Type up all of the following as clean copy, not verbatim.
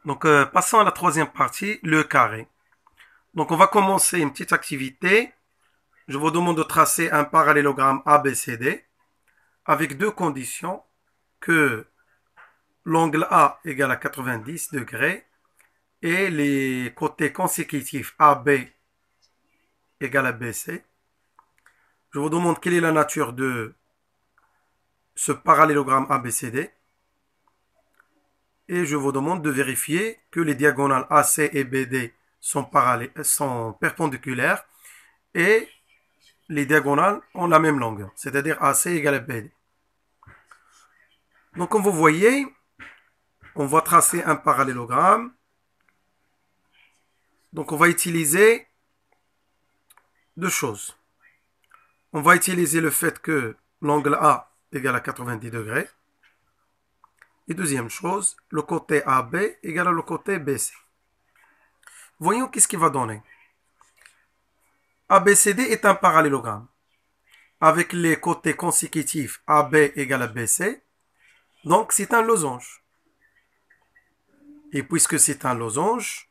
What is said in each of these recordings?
Donc, passons à la troisième partie, le carré. Donc, on va commencer une petite activité. Je vous demande de tracer un parallélogramme ABCD avec deux conditions, que l'angle A égale à 90 degrés et les côtés consécutifs AB égale à BC. Je vous demande quelle est la nature de ce parallélogramme ABCD et je vous demande de vérifier que les diagonales AC et BD sont perpendiculaires et les diagonales ont la même longueur, c'est-à-dire AC égale à BD. Donc comme vous voyez, on va tracer un parallélogramme. Donc on va utiliser deux choses. On va utiliser le fait que l'angle A égale à 90 degrés. Et deuxième chose, le côté AB égale à le côté BC. Voyons qu'est-ce qu'il va donner. ABCD est un parallélogramme avec les côtés consécutifs AB égale à BC. Donc c'est un losange. Et puisque c'est un losange,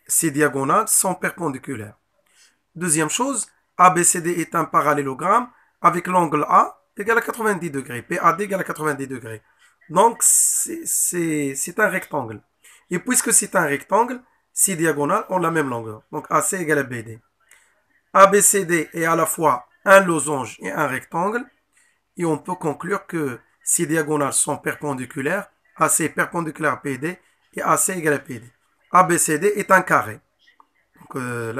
ces diagonales sont perpendiculaires. Deuxième chose, ABCD est un parallélogramme avec l'angle A égale à 90 degrés, PAD égale à 90 degrés. Donc c'est un rectangle. Et puisque c'est un rectangle, ces diagonales ont la même longueur. Donc AC égale à BD. ABCD est à la fois un losange et un rectangle. Et on peut conclure que ces diagonales sont perpendiculaires. AC perpendiculaire à PD et AC égale à PD. ABCD est un carré.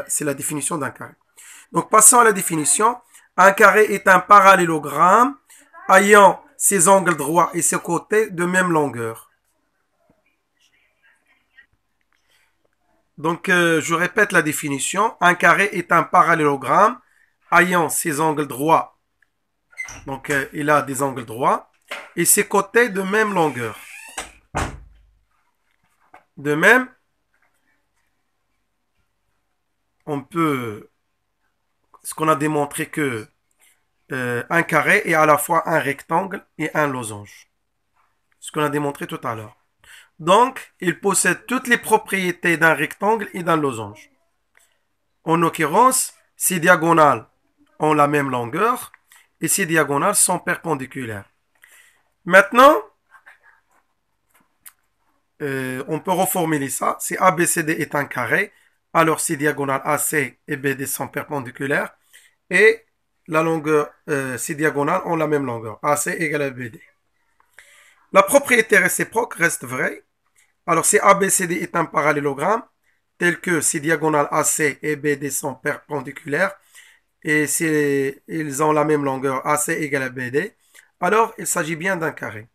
C'est la définition d'un carré. Donc passons à la définition. Un carré est un parallélogramme ayant ses angles droits et ses côtés de même longueur. Donc je répète la définition. Un carré est un parallélogramme ayant ses angles droits. Donc il a des angles droits et ses côtés de même longueur. De même, on peut, ce qu'on a démontré que un carré est à la fois un rectangle et un losange. Ce qu'on a démontré tout à l'heure. Donc, il possède toutes les propriétés d'un rectangle et d'un losange. En l'occurrence, ces diagonales ont la même longueur et ces diagonales sont perpendiculaires. Maintenant, on peut reformuler ça. Si ABCD est un carré, alors ces diagonales AC et BD sont perpendiculaires et la longueur, ces diagonales ont la même longueur. AC égale à BD. La propriété réciproque reste vraie. Alors si ABCD est un parallélogramme, tel que ces diagonales AC et BD sont perpendiculaires et ils ont la même longueur, AC égale à BD, alors il s'agit bien d'un carré.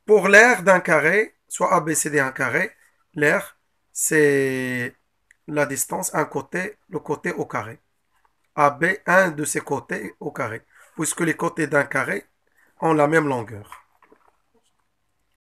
Pour l'aire d'un carré, soit ABCD un carré, l'aire c'est la distance, un côté, le côté au carré. AB, un de ses côtés au carré, puisque les côtés d'un carré ont la même longueur.